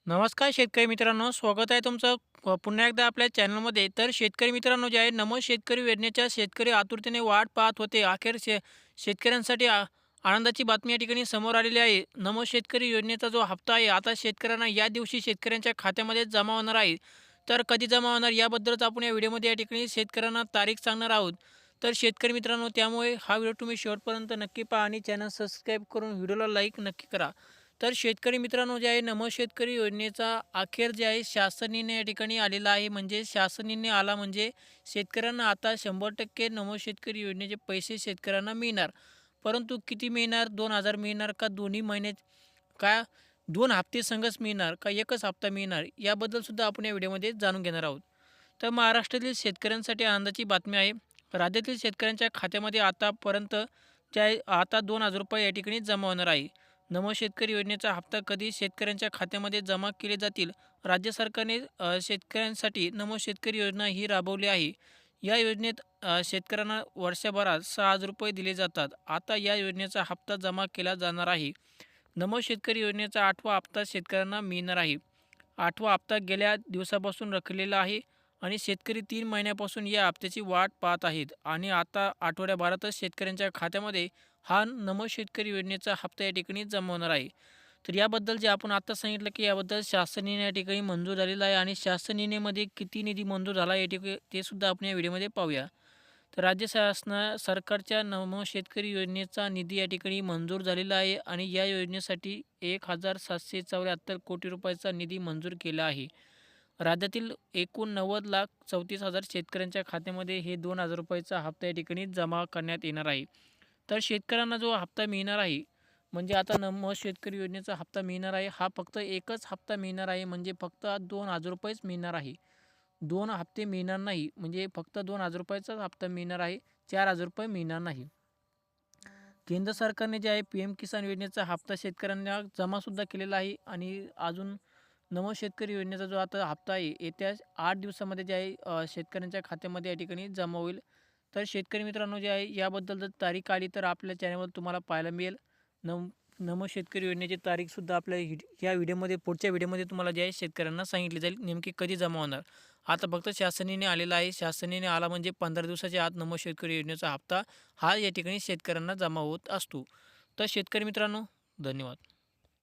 नमस्कार शेतकरी मित्रांनो, स्वागत आहे तुमचं पुन्हा एकदा आपल्या चॅनलमध्ये. तर शेतकरी मित्रांनो जे आहे नमो शेतकरी योजनेच्या शेतकरी आतुरतेने वाट पाहत होते. अखेर शेतकऱ्यांसाठी आनंदाची बातमी या ठिकाणी समोर आलेली आहे. नमो शेतकरी योजनेचा जो हप्ता आहे आता शेतकऱ्यांना या दिवशी शेतकऱ्यांच्या खात्यामध्ये जमा होणार आहे. तर कधी जमा होणार याबद्दलच आपण या व्हिडिओमध्ये या ठिकाणी शेतकऱ्यांना तारीख सांगणार आहोत. तर शेतकरी मित्रांनो त्यामुळे हा व्हिडिओ तुम्ही शेवटपर्यंत नक्की पहा आणि चॅनल सबस्क्राईब करून व्हिडिओला लाईक नक्की करा. तर शेतकरी मित्रांनो जे आहे नमो शेतकरी योजनेचा अखेर जे आहे शासन निर्णय या ठिकाणी आलेला आहे. म्हणजे शासन निर्णय आला म्हणजे शेतकऱ्यांना आता 100% नमो शेतकरी योजनेचे पैसे शेतकऱ्यांना मिळणार. परंतु किती मिळणार? 2,000 मिळणार का दोन्ही महिने का 2 हप्ते संघच मिळणार का एकच हप्ता मिळणार? याबद्दल सुद्धा आपण या व्हिडिओमध्ये जाणून घेणार आहोत. तर महाराष्ट्रातील शेतकऱ्यांसाठी आनंदाची बातमी आहे. राज्यातील शेतकऱ्यांच्या खात्यामध्ये आतापर्यंत आता ₹2,000 या ठिकाणी जमा होणार आहे. नमो शेतकरी योजनेचा हप्ता कधी शेतकऱ्यांच्या खात्यामध्ये जमा केले जातील? राज्य सरकारने शेतकऱ्यांसाठी नमो शेतकरी योजना ही राबवली आहे. या योजनेत शेतकऱ्यांना वर्षभरात ₹6,000 दिले जातात. आता या योजनेचा हप्ता जमा केला जाणार आहे. नमो शेतकरी योजनेचा 8वा हप्ता शेतकऱ्यांना मिळणार आहे. 8वा हप्ता गेल्या दिवसापासून रखडलेला आहे आणि शेतकरी 3 महिन्यापासून या हप्त्याची वाट पाहत आहेत आणि आता आठवड्याभरातच शेतकऱ्यांच्या खात्यामध्ये हा नमो शेतकरी योजनेचा हप्ता या ठिकाणी जमा होणार आहे. तर याबद्दल जे आपण आता सांगितलं की याबद्दल शासन निर्णय या ठिकाणी मंजूर झालेला आहे आणि शासन निर्णयामध्ये किती निधी मंजूर झाला या ठिकाणी ते सुद्धा आपण या व्हिडिओमध्ये पाहूया. तर राज्य सरकारच्या नमो शेतकरी योजनेचा निधी या ठिकाणी मंजूर झालेला आहे आणि या योजनेसाठी 1,774 कोटी रुपयाचा निधी मंजूर केला आहे. राज्यातील एकूण 90,34,000 शेतकऱ्यांच्या खात्यामध्ये हे ₹2,000चा हप्ता या ठिकाणी जमा करण्यात येणार आहे. तर शेतकऱ्यांना जो हप्ता मिळणार आहे, म्हणजे आता नमो शेतकरी योजनेचा हप्ता मिळणार आहे, हा फक्त एकच हप्ता मिळणार आहे. म्हणजे फक्त ₹2,000च मिळणार आहे. 2 हप्ते मिळणार नाही. म्हणजे फक्त ₹2,000चाच हप्ता मिळणार आहे. ₹4,000 मिळणार नाही. केंद्र सरकारने जे आहे पी-एम किसान योजनेचा हप्ता शेतकऱ्यांना जमासुद्धा केलेला आहे आणि अजून नमो शेतकरी योजनेचा जो आता हप्ता आहे येत्या 8 दिवसामध्ये जे आहे शेतकऱ्यांच्या खात्यामध्ये या ठिकाणी जमा होईल. तर शेतकरी मित्रांनो जे आहे याबद्दल जर तारीख आली तर आपल्या चॅनलवर तुम्हाला पाहायला मिळेल. नमो शेतकरी योजनेची तारीखसुद्धा आपल्या या व्हिडिओमध्ये पुढच्या व्हिडिओमध्ये तुम्हाला जे आहे शेतकऱ्यांना सांगितली जाईल नेमकी कधी जमा होणार. आता फक्त शासन निर्णय आलेला आहे. शासन निर्णय आला म्हणजे 15 दिवसाच्या आत नमो शेतकरी योजनेचा हप्ता हा या ठिकाणी शेतकऱ्यांना जमा होत असतो. तर शेतकरी मित्रांनो धन्यवाद.